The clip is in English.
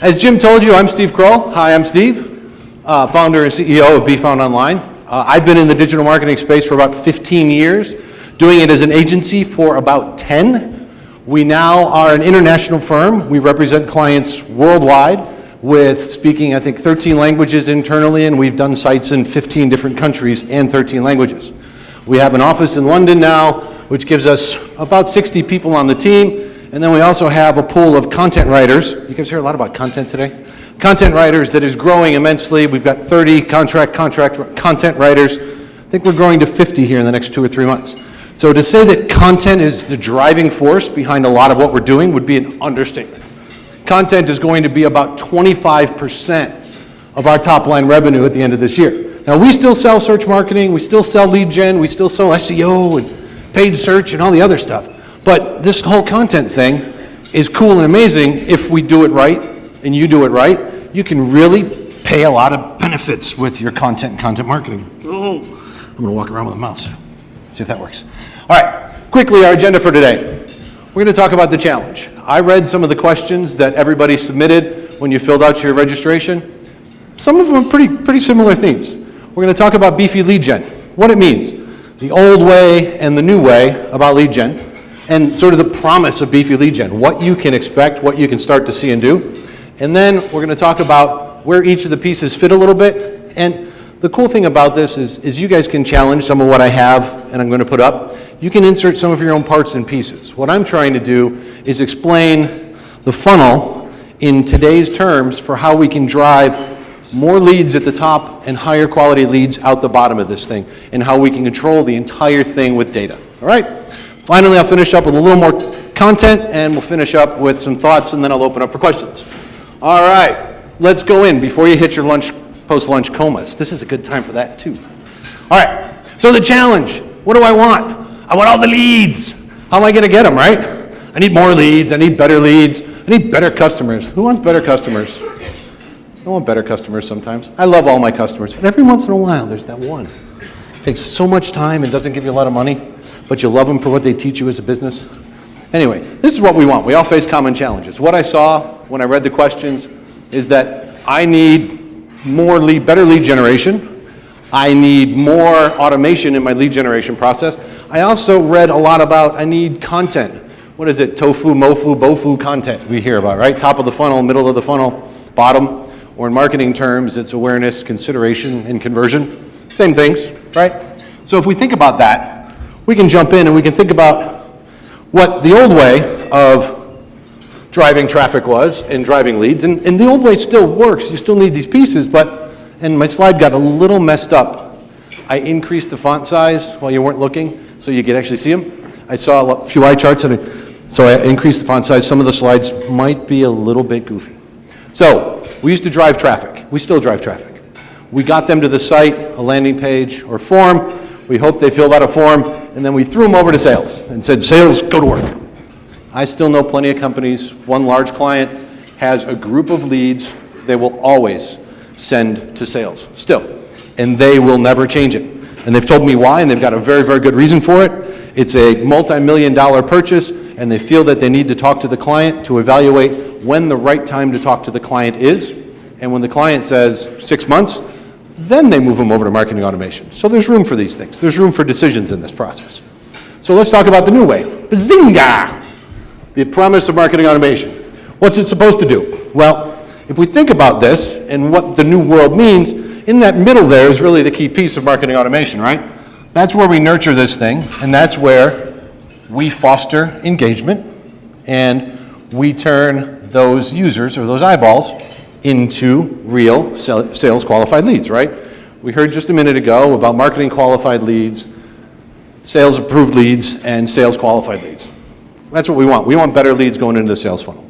As Jim told you, I'm Steve Krull. Hi, I'm Steve, founder and CEO of Be Found Online. I've been in the digital marketing space for about 15 years, doing it as an agency for about 10. We now are an international firm. We represent clients worldwide with speaking, I think, 13 languages internally, and we've done sites in 15 different countries and 13 languages. We have an office in London now, which gives us about 60 people on the team. And then we also have a pool of content writers. You guys hear a lot about content today? Content writers that is growing immensely. We've got 30 content writers. I think we're growing to 50 here in the next 2 or 3 months. So to say that content is the driving force behind a lot of what we're doing would be an understatement. Content is going to be about 25% of our top line revenue at the end of this year. Now we still sell search marketing, we still sell lead gen, we still sell SEO and paid search and all the other stuff. But this whole content thing is cool and amazing if we do it right and you do it right. You can really pay a lot of benefits with your content and content marketing. Oh, I'm going to walk around with a mouse. See if that works. All right, quickly our agenda for today. We're going to talk about the challenge. I read some of the questions that everybody submitted when you filled out your registration. Some of them are pretty similar themes. We're going to talk about beefy lead gen, what it means, the old way and the new way about lead gen, and sort of the promise of beefy lead gen, what you can expect, what you can start to see and do. And then we're going to talk about where each of the pieces fit a little bit. And the cool thing about this is you guys can challenge some of what I have and I'm going to put up. You can insert some of your own parts and pieces. What I'm trying to do is explain the funnel in today's terms for how we can drive more leads at the top and higher quality leads out the bottom of this thing, and how we can control the entire thing with data. All right? Finally, I'll finish up with a little more content, and we'll finish up with some thoughts, and then I'll open up for questions. All right, let's go in before you hit your lunch, post-lunch comas. This is a good time for that, too. All right, so the challenge. What do I want? I want all the leads. How am I going to get them, right? I need more leads. I need better leads. I need better customers. Who wants better customers? I want better customers sometimes. I love all my customers, but every once in a while, there's that one. It takes so much time and doesn't give you a lot of money, but you love them for what they teach you as a business. Anyway, this is what we want. We all face common challenges. What I saw when I read the questions is that I need more better lead generation. I need more automation in my lead generation process. I also read a lot about I need content. What is it? Tofu, mofu, bofu content we hear about, right? Top of the funnel, middle of the funnel, bottom. Or in marketing terms, it's awareness, consideration, and conversion. Same things, right? So if we think about that, we can jump in and we can think about what the old way of driving traffic was and driving leads. And the old way still works. You still need these pieces, and my slide got a little messed up. I increased the font size while you weren't looking so you could actually see them. I saw a few eye charts, so I increased the font size. Some of the slides might be a little bit goofy. So we used to drive traffic. We still drive traffic. We got them to the site, a landing page or form. We hoped they filled out a form, and then we threw them over to sales and said, sales, go to work. I still know plenty of companies. One large client has a group of leads they will always send to sales, still, and they will never change it. And they've told me why, and they've got a very, very good reason for it. It's a multi-million-dollar purchase, and they feel that they need to talk to the client to evaluate when the right time to talk to the client is. And when the client says 6 months, then they move them over to marketing automation. So there's room for these things. There's room for decisions in this process. So let's talk about the new way. Bazinga! The promise of marketing automation. What's it supposed to do? Well, if we think about this and what the new world means, in that middle there is really the key piece of marketing automation, right? That's where we nurture this thing, and that's where we foster engagement, and we turn those users or those eyeballs into real sales qualified leads, right? We heard just a minute ago about marketing qualified leads, sales approved leads, and sales qualified leads. That's what we want. We want better leads going into the sales funnel.